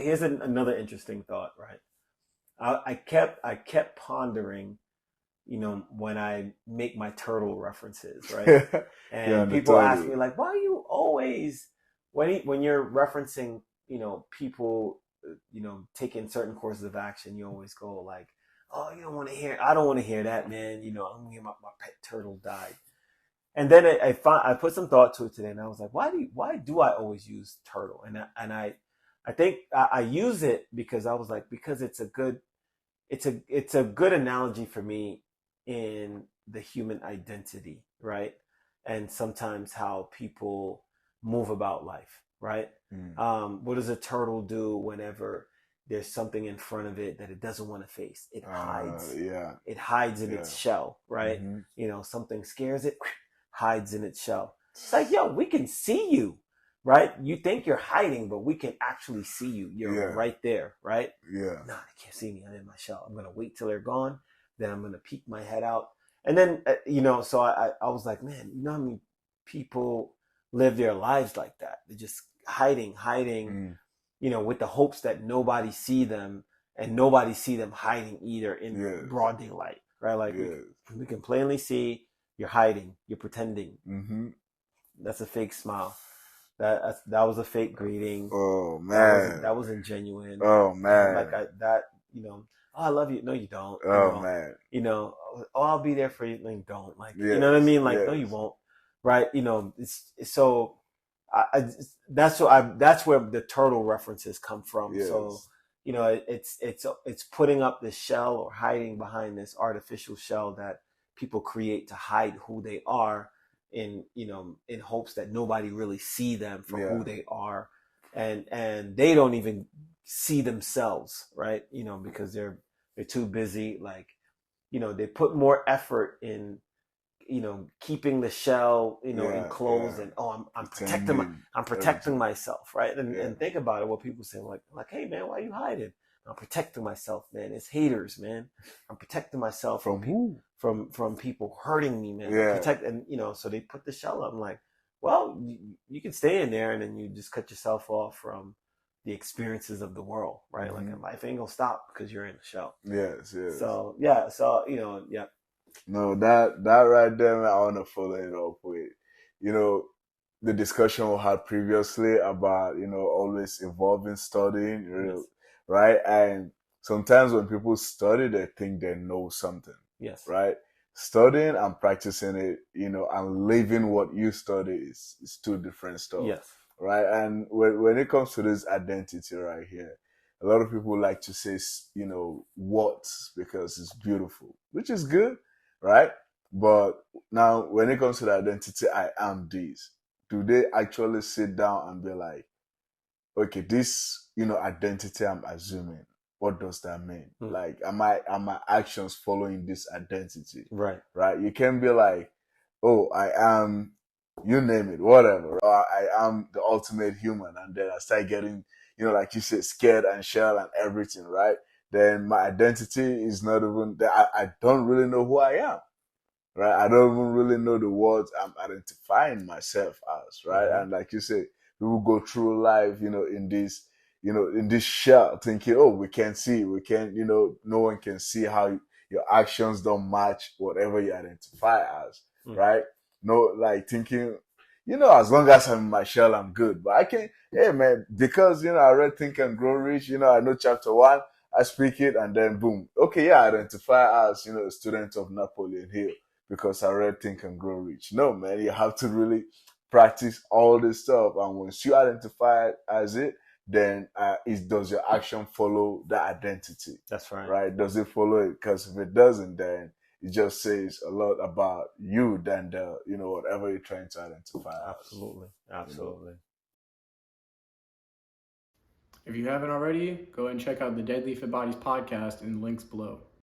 Here's another interesting thought, right? I kept pondering, when I make my turtle references, right? Yeah, And on the people ask turtle. me like, why are you always when you're referencing, people, taking certain courses of action, you always go like, oh, you don't want to hear, I don't want to hear that, man. I'm gonna hear my pet turtle died. And then I put some thought to it today, and I was like, why do I always use turtle? I think I use it because I was like, because it's a good analogy for me in the human identity, right? And sometimes how people move about life, right? Mm. What does a turtle do whenever there's something in front of it that it doesn't want to face? It hides. Yeah, It hides in yeah. its shell, right? Mm-hmm. Something scares it, hides in its shell. It's like, yo, we can see you, right? You think you're hiding, but we can actually see you. You're Yeah, right there, right? yeah. Nah, they can't see me. I'm in my shell. I'm gonna wait till they're gone. Then I'm gonna peek my head out. And then so I was like, man, you know how many people live their lives like that? They're just hiding, Mm. with the hopes that nobody see them and nobody see them hiding either in Yes, broad daylight, right? Like yes. we can plainly see you're hiding, you're pretending. Mm-hmm. That's a fake smile. That was a fake greeting. Oh That was man. that wasn't genuine. Oh And like man. oh, I love you. No, you don't. Oh man. Oh, I'll be there for you. No, you don't. Like, you know what I Yes, mean? Like, no, you yes, won't. Right? It's so that's where the turtle references come from. So, yes. it's putting up this shell or hiding behind this artificial shell that people create to hide who they are in hopes that nobody really see them for Yeah. who they are, and they don't even see themselves, right? Because they're too busy. Like, they put more effort in keeping the shell Yeah, enclosed, yeah. and I'm protecting Pretending I'm protecting everything. myself, right? and Yeah. and think about it, what people say, like, hey man, why are you hiding? I'm protecting myself, man. It's haters, man. I'm protecting myself from From who? from people hurting me, man. Yeah. Protect. And so they put the shell up. I'm like, well, you can stay in there, and then you just cut yourself off from the experiences of the world, right? Like, Mm-hmm. life ain't gonna stop because you're in the shell. Yes, yes. So yeah, so yeah. No, that right there, man, I want to follow it up with, you know, the discussion we had previously about, always evolving, studying, Yes. right? And sometimes when people study, they think they know something, Yes. right? Studying and practicing it, and living what you study is two different stuff, Yes. right? And when it comes to this identity right here, a lot of people like to say, what, because it's beautiful, which is good, right? But now, when it comes to the identity, I am this. Do they actually sit down and be like, okay, this, identity I'm assuming, what does that mean? Mm. Like, am my actions following this identity? Right. Right? You can be like, oh, I am, you name it, whatever. Or I am the ultimate human, and then I start getting, like you said, scared and shell and everything, right? Then my identity is not even that. I don't really know who I am, right? I don't even really know the words I'm identifying myself as, right? Mm-hmm. And like you say, people go through life, in this shell, thinking, oh, we can't see, we can't, no one can see how your actions don't match whatever you identify as, Mm. right? No, like thinking, as long as I'm in my shell, I'm good. But I can't, hey man, because, I read Think and Grow Rich, I know chapter one, I speak it, and then boom. Okay, yeah, I identify as, a student of Napoleon Hill because I read Think and Grow Rich. No, man, you have to really practice all this stuff. And once you identify it as it, then does your action follow that identity, That's right. right? Does it follow it? Because if it doesn't, then it just says a lot about you than whatever you're trying to identify as. Absolutely. You know. Absolutely. If you haven't already, go ahead and check out the Deadly Fit Bodies podcast in the links below.